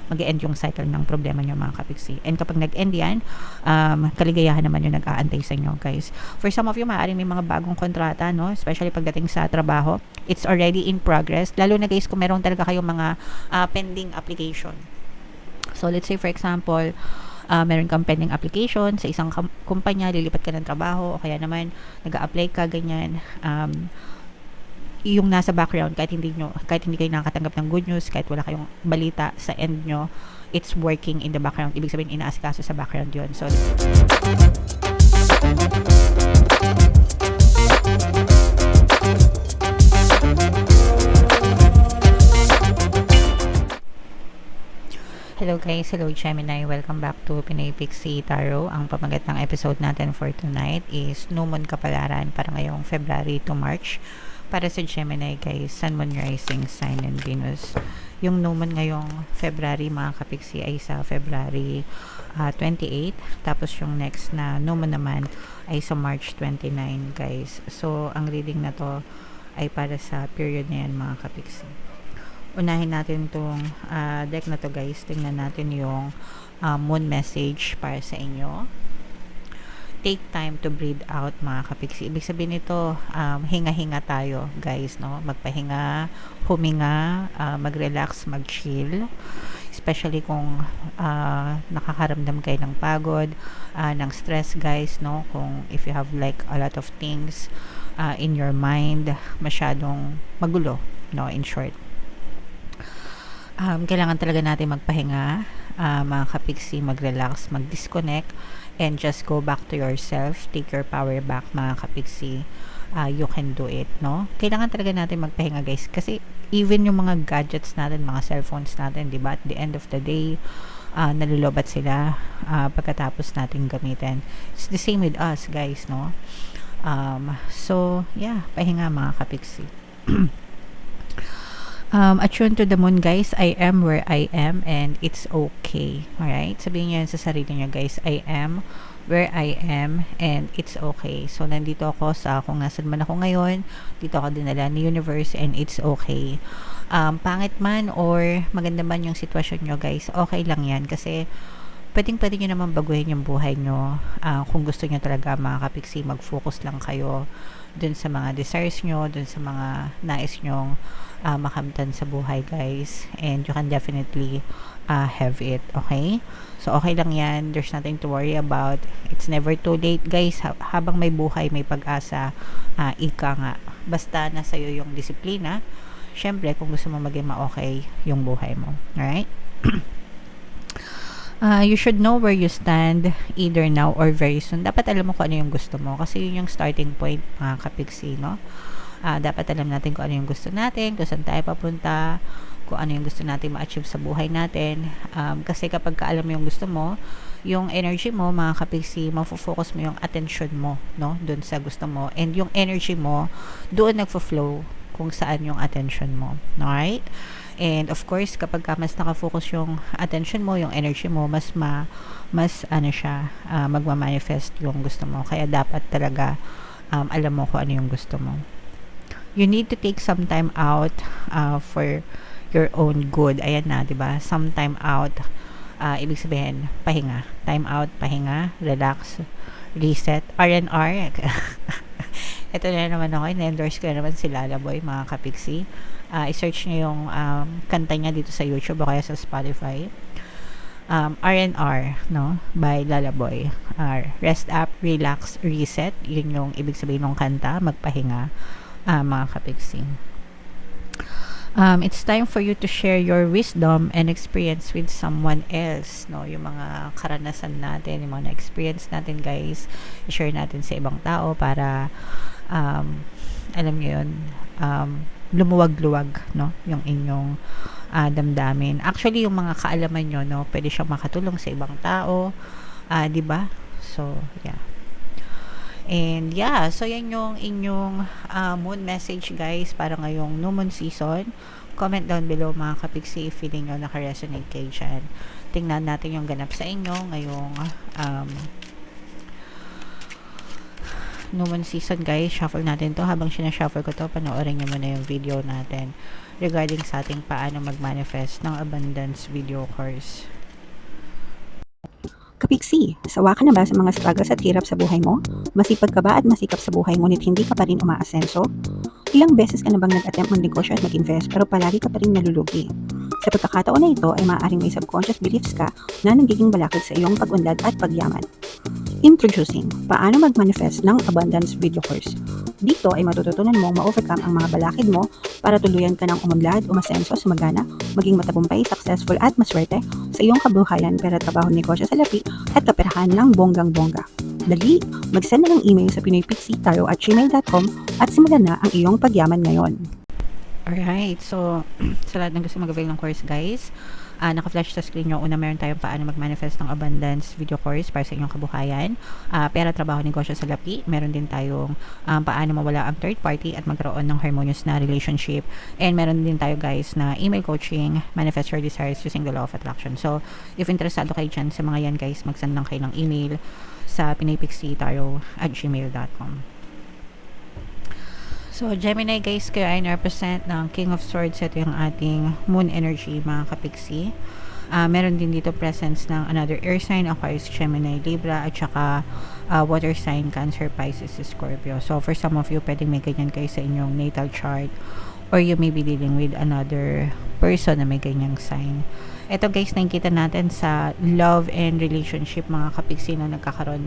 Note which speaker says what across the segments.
Speaker 1: mag-end yung cycle ng problema nyo mga kapiksi. And kapag nag-end yan, kaligayahan naman yung nag-aantay sa inyo guys. For some of you, maaaring may mga bagong kontrata, no? Especially pagdating sa trabaho, it's already in progress. Lalo na guys kung meron talaga kayong mga pending application. So let's say for example, meron kang pending application sa isang kumpanya, lilipat ka ng trabaho o kaya naman nag-a-apply ka ganyan, yung nasa background kahit hindi kayo nakakatanggap ng good news, kahit wala kayong balita sa end nyo, it's working in the background. Ibig sabihin inaasikaso sa background yun. So hello guys, hello Gemini, welcome back to Pinay Pixie Tarot. Ang pamagat ng episode natin for tonight is New Moon Kapalaran para ngayong February to March. Para sa Gemini guys, Sun, Moon, Rising, Sign, and Venus. Yung New Moon ngayong February mga kapiksi ay sa February 28. Tapos yung next na New Moon naman ay sa March 29 guys. So ang reading na to ay para sa period na yan mga kapiksi. Unahin natin tong deck na to guys. Tingnan natin yung moon message para sa inyo. Take time to breathe out mga kapiksi. Ibig sabihin nito, hinga-hinga tayo guys, no? Magpahinga, huminga, mag-relax, mag-chill. Especially kung nakakaramdam kayo ng pagod, ng stress guys, no? Kung if you have like a lot of things in your mind, masyadong magulo, no? In short. Kailangan talaga natin magpahinga, mga kapiksi, mag-relax, mag-disconnect, and just go back to yourself. Take your power back mga kapiksi. You can do it, no? Kailangan talaga natin magpahinga guys, kasi even yung mga gadgets natin, mga cellphones natin, diba, at the end of the day, nalulobat sila pagkatapos natin gamitin. It's the same with us guys, no? So yeah, pahinga mga kapiksi. Attune to the moon guys. I am where I am and it's okay. Alright? Sabihin nyo yan sa sarili nyo guys. I am where I am and it's okay. So nandito ako sa kung nasan man ako ngayon. Dito ako dinala ni universe and it's okay. Pangit man or maganda man yung sitwasyon nyo guys, okay lang yan kasi pwede nyo naman baguhin yung buhay nyo. Kung gusto nyo talaga mga kapiksi, mag-focus lang kayo dun sa mga desires nyo, dun sa mga nais nyong makamtan sa buhay guys, and you can definitely have it, okay? So okay lang yan, there's nothing to worry about. It's never too late guys. Habang may buhay, may pag-asa, ika nga, basta nasa iyo yung disiplina. Syempre kung gusto mo maging ma-okay yung buhay mo, alright? You should know where you stand either now or very soon. Dapat alam mo kung ano yung gusto mo kasi yun yung starting point mga kapiksi, no? Dapat alam natin kung ano yung gusto natin, kung saan tayo papunta, kung ano yung gusto natin ma-achieve sa buhay natin. Kasi kapag alam mo yung gusto mo, yung energy mo mga kapiksi, mafo-focus mo yung attention mo, no? Doon sa gusto mo, and yung energy mo doon nagfo-flow kung saan yung attention mo, alright? And of course, kapag mas nakafocus yung attention mo, yung energy mo, mas ano siya, magma-manifest yung gusto mo. Kaya dapat talaga alam mo kung ano yung gusto mo. You need to take some time out for your own good. Ayan na, 'di ba? Some time out, ibig sabihin, pahinga. Time out, pahinga, relax, reset, R&R. Ito na naman ako, in-endorse ko na naman si Lalaboy, mga kapiksi. I-search nyo yung kanta niya dito sa YouTube o kaya sa Spotify. R&R, no? By Lalaboy. Rest up, relax, reset. Yun yung ibig sabihin ng kanta, magpahinga, mga kapiksi. It's time for you to share your wisdom and experience with someone else, no? Yung mga karanasan natin, yung mga na-experience natin guys, i-share natin sa ibang tao para alam nyo yun, lumuwag-luwag, no? Yung inyong damdamin. Actually, yung mga kaalaman nyo, no? Pwede siyang makatulong sa ibang tao, diba? So, yeah. And yeah, so yan yung inyong moon message guys para ngayong new moon season. Comment down below mga kapiksi if feeling nyo naka-resonate kayo dyan. Tingnan natin yung ganap sa inyo ngayong new moon season guys, shuffle natin to. Habang sinashuffle ko to, panoorin nyo muna yung video natin regarding sa ating paano mag-manifest ng abundance video course.
Speaker 2: Kapiksi, sawa ka na ba sa mga struggles at hirap sa buhay mo? Masipag ka ba at masikap sa buhay ngunit hindi ka pa rin umaasenso? Ilang beses ka na bang nag-attempt mag-negosyo at mag-invest pero palagi ka pa rin nalulugi? Sa pagkakataon na ito ay maaaring may subconscious beliefs ka na nagiging balakid sa iyong pag-unlad at pagyaman. Introducing, paano mag-manifest ng abundance video course. Dito ay matututunan mong ma-overcome ang mga balakid mo para tuluyan ka ng umunlad, umasenso, sumagana, maging matagumpay, successful at maswerte sa iyong kabuhayan, pera, trabaho, negosyo sa lapi at kaperahan ng bonggang-bongga. Dali, mag-send na ng email sa pinoypixitayo@gmail.com at simulan na ang iyong pagyaman ngayon.
Speaker 1: Alright, so sa lahat ng gusto mag-avail ng course guys, naka-flash sa screen nyo. Una, meron tayong paano mag-manifest ng abundance video course para sa inyong kabuhayan. Pera, trabaho, negosyo sa lapi. Meron din tayong paano mawala ang third party at magkaroon ng harmonious na relationship. And meron din tayo guys na email coaching, manifest your desires using the law of attraction. So, if interesado kayo dyan sa mga yan guys, mag-send lang kayo ng email sa pinoypixitayo@gmail.com. So, Gemini guys, kayo ay represent ng King of Swords. Ito yung ating moon energy, mga kapiksi. Meron din dito presence ng another air sign, Aquarius, Gemini, Libra, at saka water sign, Cancer, Pisces, Scorpio. So, for some of you, pwedeng may ganyan kayo sa inyong natal chart, or you may be dealing with another person na may ganyang sign. Ito guys, nakikita natin sa love and relationship, mga kapiksi, na nagkakaroon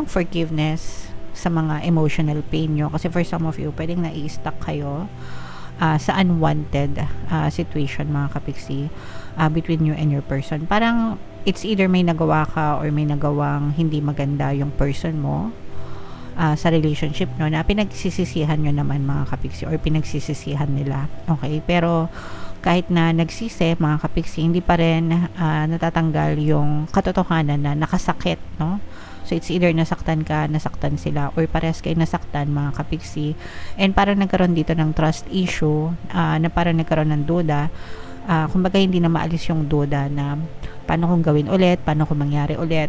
Speaker 1: ng forgiveness sa mga emotional pain nyo. Kasi for some of you, pwedeng nai-stuck kayo sa unwanted situation, mga kapiksi, between you and your person. Parang it's either may nagawa ka or may nagawang hindi maganda yung person mo sa relationship nyo na pinagsisisihan nyo naman, mga kapiksi, or pinagsisisihan nila. Okay? Pero kahit na nagsisi, mga kapiksi, hindi pa rin natatanggal yung katotohanan na nakasakit, no? So, it's either nasaktan ka, nasaktan sila, or parehas kayo nasaktan, mga kapiksi. And parang nagkaroon dito ng trust issue, na parang nagkaroon ng duda. Kumbaga, hindi na maalis yung duda na paano kung gawin ulit, paano kung mangyari ulit,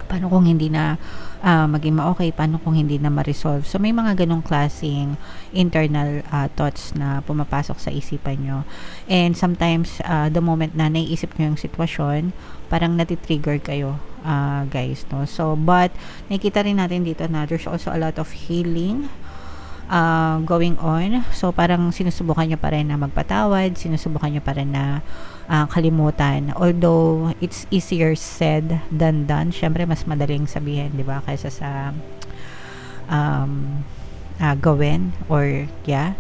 Speaker 1: paano kung hindi na maging ma-okay, paano kung hindi na ma-resolve. So, may mga ganong klaseng internal thoughts na pumapasok sa isipan nyo. And sometimes, the moment na naiisip nyo yung sitwasyon, parang natitrigger kayo, guys, no? So, but, nakikita rin natin dito na there's also a lot of healing going on. So, parang sinusubukan nyo pa rin na magpatawad, sinusubukan nyo pa rin na kalimutan. Although, it's easier said than done. Syempre, mas madaling sabihin, di ba? Kaysa sa gawin or, yeah.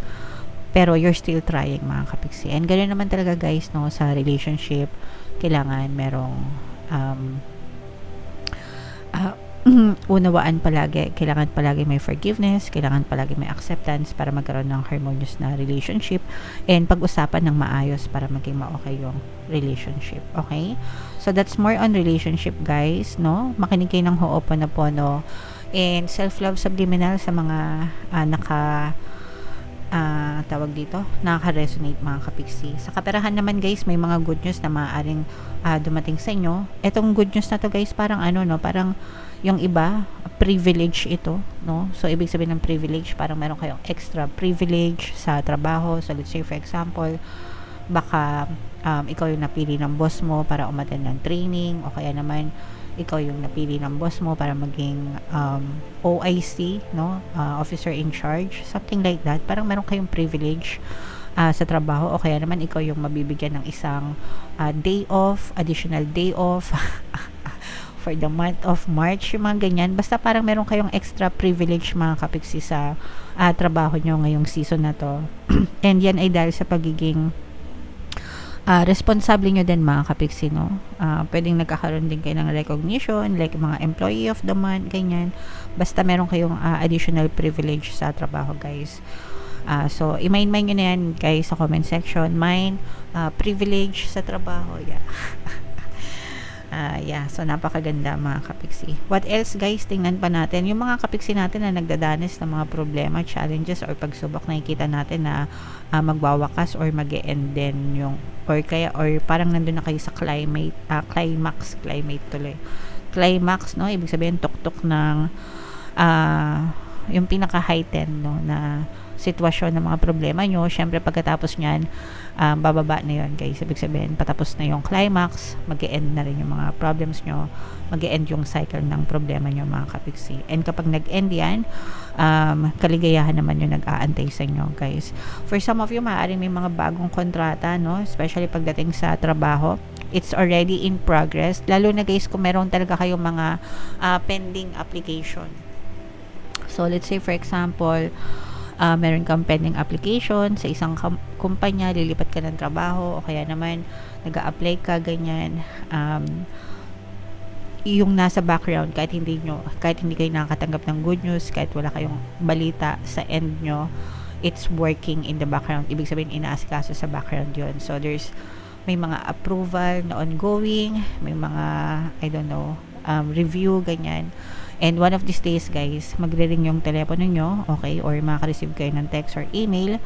Speaker 1: Pero, you're still trying, mga kapiksi. And ganoon naman talaga, guys, no? Sa relationship, kailangan merong unawaan palagi, kailangan palagi may forgiveness, kailangan palagi may acceptance para magkaroon ng harmonious na relationship, and pag-usapan ng maayos para maging ma-okay yung relationship. Okay? So, that's more on relationship, guys, no? Makinig kayo ng Ho'oponopono and self-love subliminal sa mga tawag dito, nakaka-resonate, mga kapiksi. Sa kaperahan naman, guys, may mga good news na maaaring dumating sa inyo. Etong good news na to, guys, parang parang yung iba, privilege ito, no? So, ibig sabihin ng privilege, parang meron kayong extra privilege sa trabaho. So, let's say, for example, baka ikaw yung napili ng boss mo para umattend ng training, o kaya naman, ikaw yung napili ng boss mo para maging OIC, no? Officer in charge, something like that. Parang meron kayong privilege sa trabaho, o kaya naman ikaw yung mabibigyan ng isang day off, additional day off for the month of March, yung mga ganyan. Basta parang meron kayong extra privilege, mga kapiksi, sa trabaho nyo ngayong season na to. And yan ay dahil sa pagiging responsable nyo din, mga kapiksi, no? Pwedeng nagkakaroon din kayo ng recognition, like mga employee of the month, ganyan. Basta meron kayong additional privilege sa trabaho, guys. So, i-mind nyo na yan, guys, sa comment section. Mine, privilege sa trabaho, yeah. Yeah, so napakaganda, mga kapiksi. What else, guys? Tingnan pa natin yung mga kapiksi natin na nagdadanas ng mga problema, challenges, or pagsubok. Nakikita natin na magwawakas or mag-e-end din yung, or parang nandun na kayo sa climax climax, no? Ibig sabihin, tuktok ng yung pinaka-heightened, no, na sitwasyon ng mga problema nyo. Syempre, pagkatapos nyan, bababa na yun, guys. Ibig sabihin, patapos na yung climax, mag-e-end na rin yung mga problems nyo, mag-e-end yung cycle ng problema nyo, mga kapiksi. And kapag nag-end yan, kaligayahan naman yung nag-aantay sa inyo, guys. For some of you, maaaring may mga bagong kontrata, no? Especially pagdating sa trabaho. It's already in progress. Lalo na, guys, kung meron talaga kayong mga pending application. So, let's say, for example, meron kang pending application sa isang kumpanya, lilipat ka ng trabaho, o kaya naman, nag-a-apply ka, ganyan. Yung nasa background, kahit hindi kayo nakakatanggap ng good news, kahit wala kayong balita sa end nyo, it's working in the background. Ibig sabihin, inaasikaso sa background yun. So, may mga approval na ongoing, may mga, I don't know, review, ganyan. And one of these days, guys, magre-ring yung telepono nyo, okay, or makaka-receive kayo ng text or email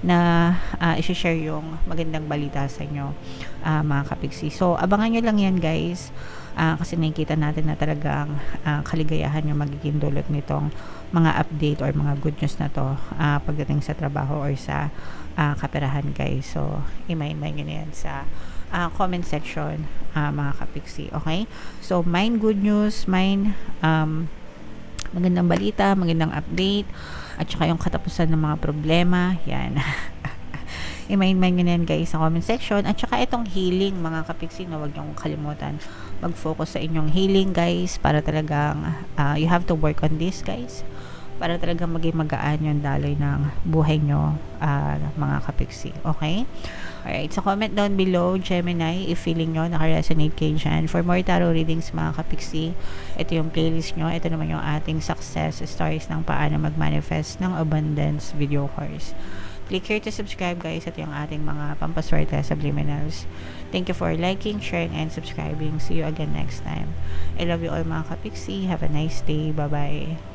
Speaker 1: na isi-share yung magandang balita sa inyo, mga kapiksi. So, abangan nyo lang yan, guys, kasi nakikita natin na talagang kaligayahan yung magiging dulot nitong mga update or mga good news na to pagdating sa trabaho or sa kaperahan, guys. So, imay-imay nyo na yan sa comment section, mga kapiksi. Okay? So, mine good news, mine magandang balita, magandang update, at saka yung katapusan ng mga problema. Yan. I-mind nyo na yan, guys, sa comment section. At saka itong healing, mga kapiksi, na huwag nyo kalimutan. Mag-focus sa inyong healing, guys, para talagang you have to work on this, guys, para talagang maging magaan yung daloy ng buhay nyo, mga kapiksi. Okay? Alright, so comment down below, Gemini, if feeling nyo naka-resonate kayo dyan. For more tarot readings, mga kapiksi, ito yung playlist nyo. Ito naman yung ating success stories ng paano mag-manifest ng abundance video course. Click here to subscribe, guys. Ito yung ating mga pampaswerte subliminals. Thank you for liking, sharing, and subscribing. See you again next time. I love you all, mga kapiksi. Have a nice day. Bye-bye.